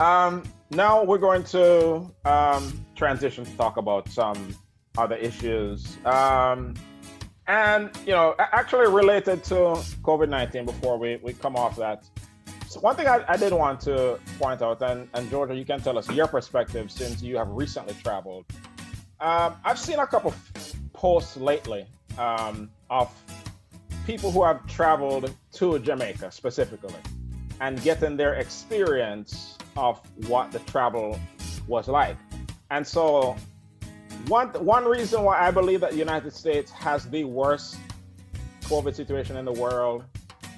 Now we're going to transition to talk about some other issues. And, actually related to COVID-19 before we come off that. So one thing I did want to point out, and Georgia, you can tell us your perspective since you have recently traveled. I've seen a couple posts lately of people who have traveled to Jamaica specifically and getting their experience of what the travel was like. And so one reason why I believe that the United States has the worst COVID situation in the world,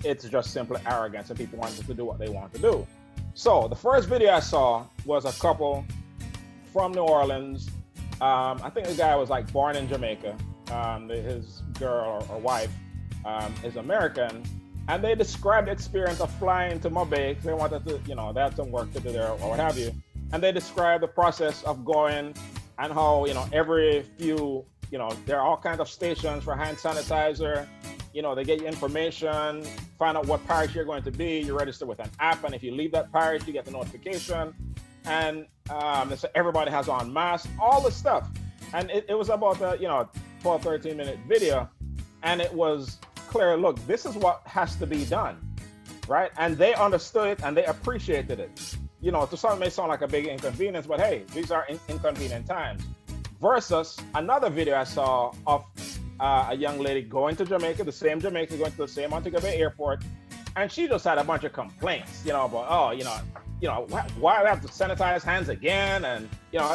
it's just simply arrogance and people wanting to do what they want to do. So the first video I saw was a couple from New Orleans. I think the guy was like born in Jamaica. His girl or wife is American. And they described the experience of flying to Mobay. They wanted to, they had some work to do there or what have you. And they described the process of going and how, every few, there are all kinds of stations for hand sanitizer. They get you information, find out what parish you're going to be. You register with an app. And if you leave that parish, you get the notification. And so everybody has on masks, all the stuff. And it was about a, 12, 13 minute video. And it was clear, look, this is what has to be done, right? And they understood it and they appreciated it. To some it may sound like a big inconvenience, but hey, these are inconvenient times. Versus another video I saw of a young lady going to Jamaica, the same Jamaica, going to the same Montego Bay airport, and she just had a bunch of complaints, about, why we have to sanitize hands again, and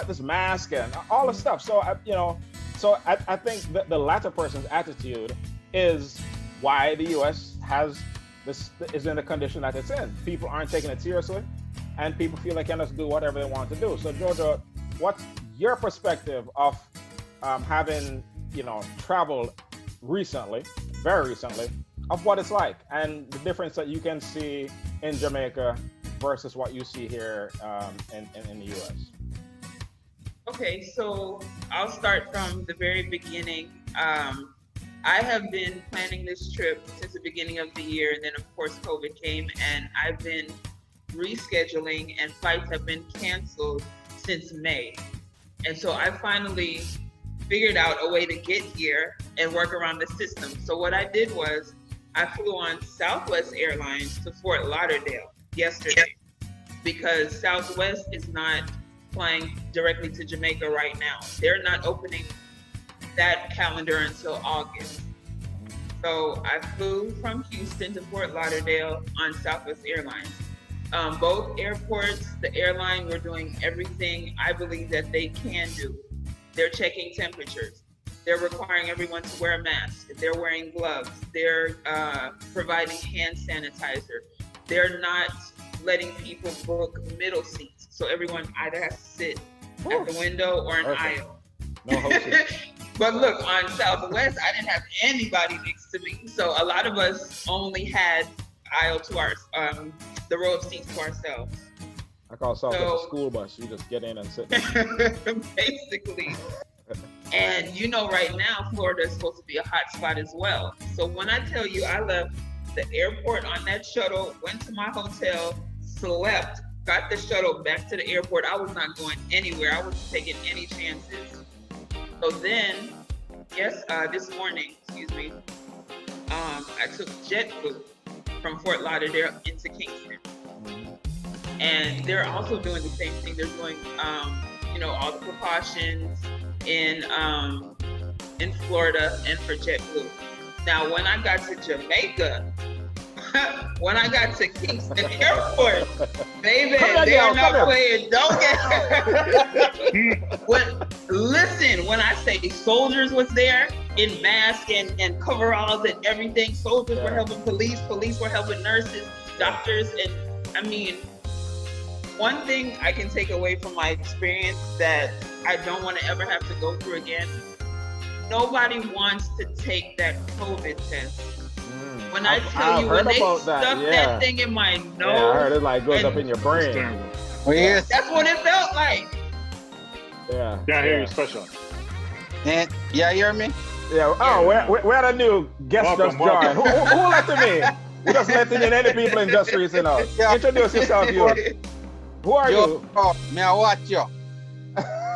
this mask and all the stuff. So I think that the latter person's attitude is why the U.S. is in the condition that it's in. People aren't taking it seriously, and people feel they can just do whatever they want to do. So, Georgia, what's your perspective of having, traveled recently, very recently, of what it's like and the difference that you can see in Jamaica versus what you see here in the U.S.? Okay, so I'll start from the very beginning. I have been planning this trip since the beginning of the year, and then of course COVID came, and I've been rescheduling, and flights have been canceled since May. And so I finally figured out a way to get here and work around the system. So what I did was I flew on Southwest Airlines to Fort Lauderdale yesterday because Southwest is not flying directly to Jamaica right now. They're not opening that calendar until August. So I flew from Houston to Fort Lauderdale on Southwest Airlines. Both airports, the airline, were doing everything I believe that they can do. They're checking temperatures. They're requiring everyone to wear a mask. They're wearing gloves. They're providing hand sanitizer. They're not letting people book middle seats. So everyone either has to sit at the window or an aisle. No hosting. But look, on Southwest, I didn't have anybody next to me. So a lot of us only had aisle to our, the row of seats to ourselves. I call Southwest a school bus. You just get in and sit. Basically. And right now, Florida is supposed to be a hot spot as well. So when I tell you I left the airport on that shuttle, went to my hotel, slept, got the shuttle back to the airport, I was not going anywhere. I wasn't taking any chances. So then, this morning, I took JetBlue from Fort Lauderdale into Kingston. And they're also doing the same thing. They're doing, all the precautions in Florida and for JetBlue. Now, when I got to Jamaica, when I got to Kingston Airport, baby, they're not playing. Don't get. Listen, when I say soldiers was there in masks and coveralls and everything, soldiers were helping police were helping nurses, doctors, and I mean, one thing I can take away from my experience that I don't want to ever have to go through again. Nobody wants to take that COVID test. When I tell you, when they stuck that thing in my nose, I heard it goes up in your brain. Oh yeah, that's what it felt like. Yeah, I hear you, special. And you hear me? Yeah. Oh, we had a new guest just joined. Who let him in? We just letting in any people in just recently. Introduce yourself, you. Who are you? Oh, may I watch you?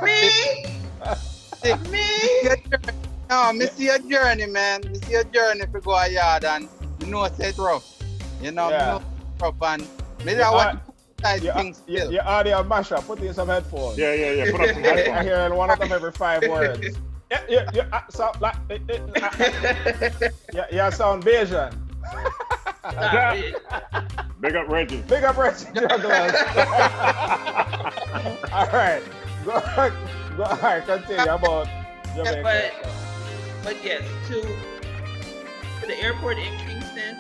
Me? Me? No, me see your journey, man. Me see your journey if you go a yard and you know it's rough. You know, Yeah. me know it's rough and maybe I want to things still. Your audio mash up. Put in some headphones. Yeah. Put up some I headphones. hear one of them every 5 words. So like, yeah, sound Bayesian. Big up Reggie. Big up Reggie Jugglers. All right. Go ahead, continue about Jamaica. But yes, to the airport in Kingston,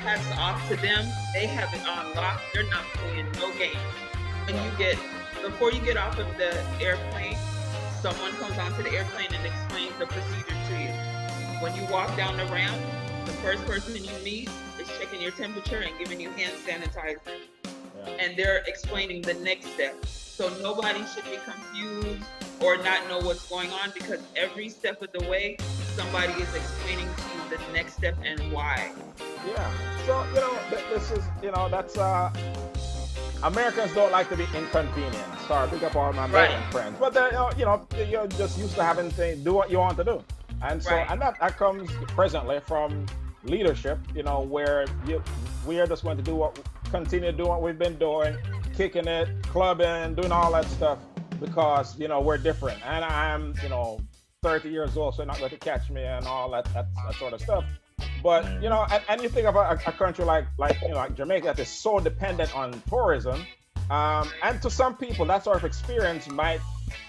hats off to them. They have it on lock. They're not playing no games. Before you get off of the airplane, someone comes onto the airplane and explains the procedure to you. When you walk down the ramp, the first person you meet is checking your temperature and giving you hand sanitizer. Yeah. And they're explaining the next step. So nobody should be confused or not know what's going on, because every step of the way, somebody is explaining to you the next step and why. Yeah. So, this is, that's, Americans don't like to be inconvenienced. Sorry, pick up all my American friends. But, you're just used to having things, do what you want to do. And so, and that comes presently from leadership, where we are just going to continue doing what we've been doing, kicking it, clubbing, doing all that stuff, because, we're different. And I'm, 30 years old, so you're not going to catch me and all that sort of stuff. But, and you think of a country like Jamaica that is so dependent on tourism, and to some people, that sort of experience might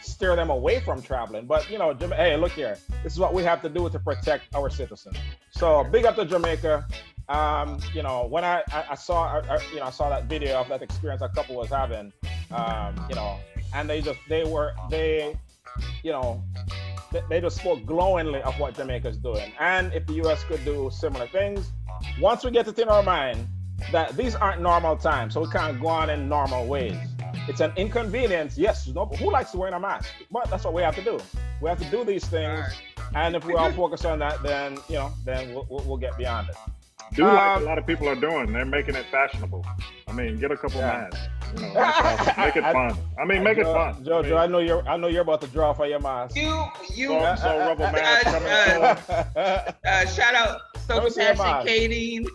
steer them away from traveling. But, hey, look here, this is what we have to do to protect our citizens. So big up to Jamaica. When I saw that video of that experience a couple was having, and they just spoke glowingly of what Jamaica's doing. And if the U.S. could do similar things, once we get it in our mind that these aren't normal times, so we can't go on in normal ways. It's an inconvenience. Yes, who likes wearing a mask? But that's what we have to do. We have to do these things, and if we all focus on that, then we'll get beyond it. Do like a lot of people are doing. They're making it fashionable. I mean, get a couple masks. Make it fun. Make it fun. Jojo, I know you're about to draw for your mask. You rubber mask coming soon. Shout out Sober Passion, Kadeen.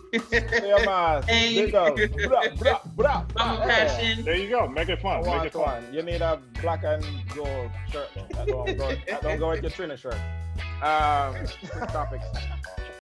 Your mask. Passion. There you go. Make it fun. Make it fun. You need a black and gold shirt. That don't go with your trainer shirt. Topics.